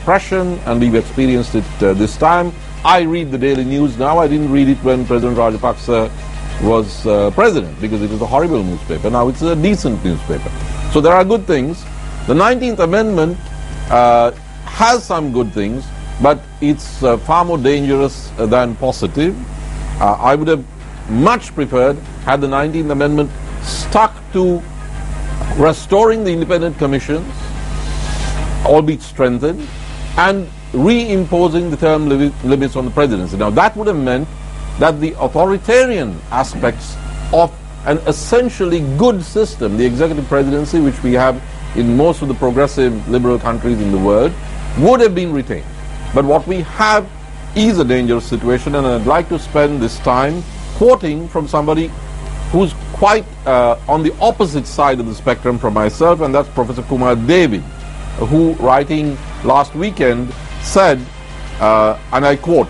compression, and we've experienced it this time. I read the Daily News now. I didn't read it when President Rajapaksa was president, because it was a horrible newspaper. Now it's a decent newspaper. So there are good things. The 19th Amendment has some good things, but it's far more dangerous than positive. I would have much preferred had the 19th Amendment stuck to restoring the independent commissions, albeit strengthened, and reimposing the term limits on the presidency. Now that would have meant that the authoritarian aspects of an essentially good system, the executive presidency, which we have in most of the progressive liberal countries in the world, would have been retained. But what we have is a dangerous situation, and I'd like to spend this time quoting from somebody who's quite on the opposite side of the spectrum from myself, and that's Professor Kumar David, who, writing last weekend, said, and I quote,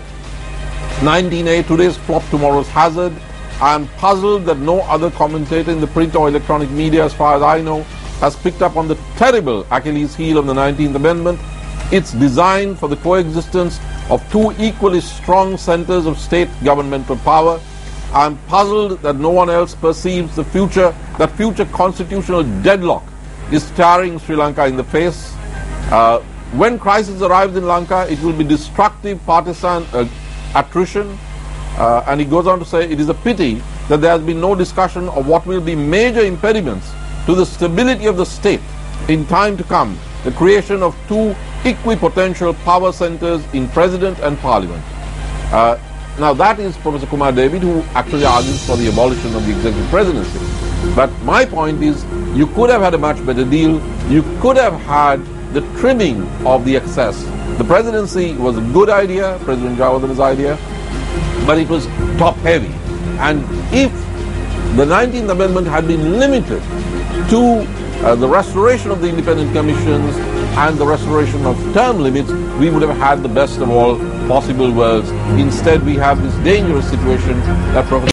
"19A, today's flop, tomorrow's hazard. I am puzzled that no other commentator in the print or electronic media, as far as I know, has picked up on the terrible Achilles heel of the 19th Amendment. It's designed for the coexistence of two equally strong centers of state governmental power. I am puzzled that no one else perceives that future constitutional deadlock is staring Sri Lanka in the face. When crisis arrives in Lanka, it will be destructive partisan attrition." And he goes on to say, "It is a pity that there has been no discussion of what will be major impediments to the stability of the state in time to come, the creation of two equipotential power centers in President and Parliament." Now that is Professor Kumar David, who actually argues for the abolition of the executive presidency. But my point is, you could have had a much better deal. You could have had the trimming of the excess. The presidency was a good idea, President Jayatilleka's idea, but it was top heavy. And if the 19th Amendment had been limited to the restoration of the independent commissions and the restoration of term limits, we would have had the best of all possible worlds. Instead, we have this dangerous situation that Professor